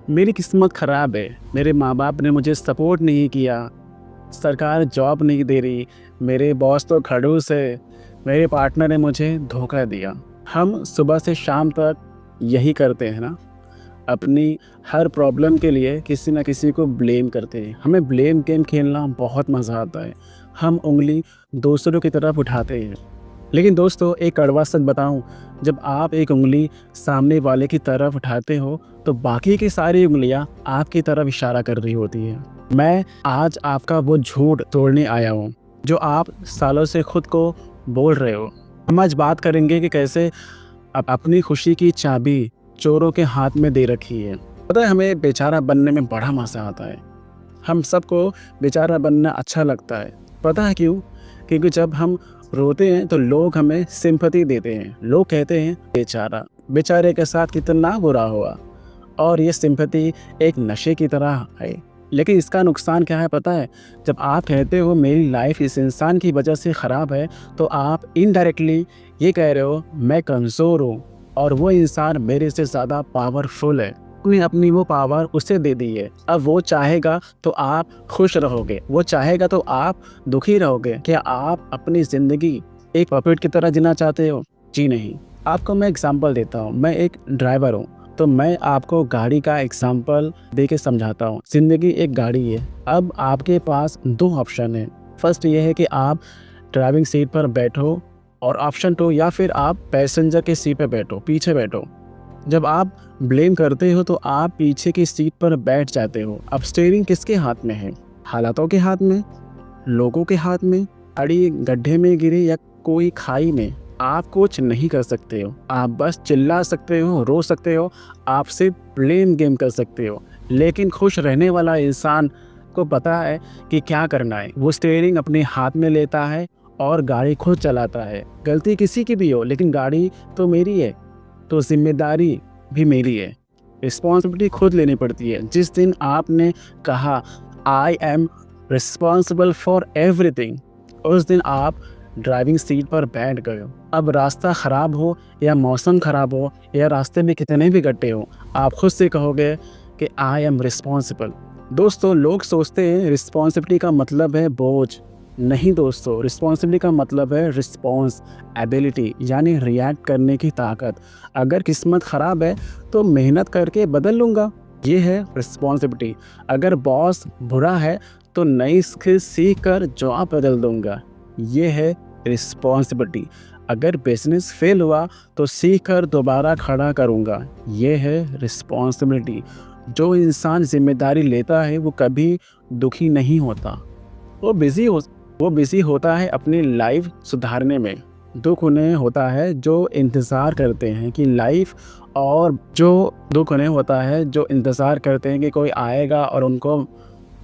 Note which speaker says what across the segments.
Speaker 1: मेरी किस्मत ख़राब है, मेरे माँ-बाप ने मुझे सपोर्ट नहीं किया, सरकार जॉब नहीं दे रही, मेरे बॉस तो खड़ूस है, मेरे पार्टनर ने मुझे धोखा दिया। हम सुबह से शाम तक यही करते हैं ना, अपनी हर प्रॉब्लम के लिए किसी न किसी को ब्लेम करते हैं। हमें ब्लेम गेम खेलना बहुत मज़ा आता है। हम उँगली दूसरों की तरफ उठाते हैं। लेकिन दोस्तों, एक कड़वा सच बताऊं, जब आप एक उंगली सामने वाले की तरफ उठाते हो तो बाकी की सारी उंगलियां आपकी तरफ इशारा कर रही होती है। मैं आज आपका वो झूठ तोड़ने आया हूं जो आप सालों से खुद को बोल रहे हो। हम आज बात करेंगे कि कैसे अपनी खुशी की चाबी चोरों के हाथ में दे रखी है। पता है, हमें बेचारा बनने में बड़ा मज़ा आता है। हम सबको बेचारा बनना अच्छा लगता है। पता है क्यों? क्योंकि जब हम रोते हैं तो लोग हमें सिंपैथी देते हैं। लोग कहते हैं बेचारा, बेचारे के साथ कितना बुरा हुआ। और ये सिंपैथी एक नशे की तरह है। लेकिन इसका नुकसान क्या है पता है? जब आप कहते हो मेरी लाइफ इस इंसान की वजह से ख़राब है, तो आप इनडायरेक्टली ये कह रहे हो मैं कमज़ोर हूँ और वो इंसान मेरे से ज़्यादा पावरफुल है। आपने अपनी वो पावर उसे दे दी है। अब वो चाहेगा तो आप खुश रहोगे, वो चाहेगा तो आप दुखी रहोगे। क्या आप अपनी ज़िंदगी एक पपेट की तरह जीना चाहते हो? जी नहीं। आपको मैं एग्जांपल देता हूँ। मैं एक ड्राइवर हूँ, तो मैं आपको गाड़ी का एग्जांपल दे के समझाता हूँ। ज़िंदगी एक गाड़ी है। अब आपके पास दो ऑप्शन है। फर्स्ट ये है कि आप ड्राइविंग सीट पर बैठो, और ऑप्शन 2, या फिर आप पैसेंजर की सीट पर बैठो, पीछे बैठो। जब आप ब्लेम करते हो तो आप पीछे की सीट पर बैठ जाते हो। अब स्टीयरिंग किसके हाथ में है? हालातों के हाथ में, लोगों के हाथ में। गाड़ी गड्ढे में गिरे या कोई खाई में, आप कुछ नहीं कर सकते हो। आप बस चिल्ला सकते हो, रो सकते हो, आप सिर्फ ब्लेम गेम कर सकते हो। लेकिन खुश रहने वाला इंसान को पता है कि क्या करना है। वो स्टीयरिंग अपने हाथ में लेता है और गाड़ी खुद चलाता है। गलती किसी की भी हो, लेकिन गाड़ी तो मेरी है, तो जिम्मेदारी भी मेरी है। रिस्पॉन्सिबिलिटी खुद लेनी पड़ती है। जिस दिन आपने कहा I am responsible for everything, उस दिन आप ड्राइविंग सीट पर बैठ गए हो। अब रास्ता ख़राब हो या मौसम ख़राब हो या रास्ते में कितने भी गड्ढे हो, आप खुद से कहोगे कि आई एम रिस्पॉन्सिबल। दोस्तों, लोग सोचते हैं रिस्पॉन्सिबिलिटी का मतलब है बोझ। नहीं दोस्तों, रिस्पॉन्सिबिलिटी का मतलब है रिस्पॉन्स एबिलिटी, यानी रिएक्ट करने की ताकत। अगर किस्मत ख़राब है तो मेहनत करके बदल लूँगा, ये है रिस्पॉन्सिबिलिटी। अगर बॉस बुरा है तो नई स्किल सीख कर जॉब बदल दूँगा, ये है रिस्पॉन्सिबिलिटी। अगर बिजनेस फेल हुआ तो सीख कर दोबारा खड़ा करूँगा, ये है रिस्पॉन्सिबिलिटी। जो इंसान जिम्मेदारी लेता है वो कभी दुखी नहीं होता। वो बिज़ी होता है अपनी लाइफ सुधारने में। दुख उन्हें होता है जो इंतज़ार करते हैं कि लाइफ और जो दुख उन्हें होता है जो इंतज़ार करते हैं कि कोई आएगा और उनको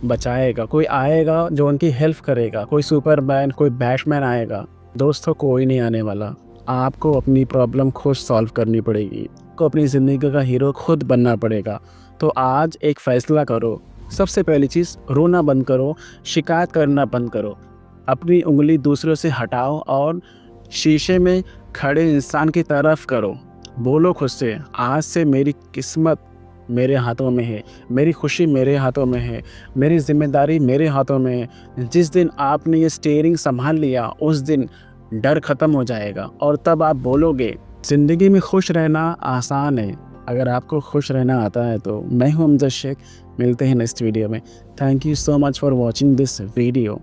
Speaker 1: बचाएगा, कोई आएगा जो उनकी हेल्प करेगा, कोई सुपरमैन, कोई बैटमैन आएगा। दोस्तों, कोई नहीं आने वाला। आपको अपनी प्रॉब्लम खुद सॉल्व करनी पड़ेगी, आपको अपनी ज़िंदगी का हीरो खुद बनना पड़ेगा। तो आज एक फ़ैसला करो। सबसे पहली चीज़, रोना बंद करो, शिकायत करना बंद करो, अपनी उंगली दूसरों से हटाओ और शीशे में खड़े इंसान की तरफ करो। बोलो खुद से, आज से मेरी किस्मत मेरे हाथों में है, मेरी खुशी मेरे हाथों में है, मेरी जिम्मेदारी मेरे हाथों में है। जिस दिन आपने ये स्टीयरिंग संभाल लिया, उस दिन डर ख़त्म हो जाएगा और तब आप बोलोगे ज़िंदगी में खुश रहना आसान है। अगर आपको खुश रहना आता है तो मैं हूं अमजद शेख। मिलते हैं नेक्स्ट वीडियो में। Thank you so much for watching this video.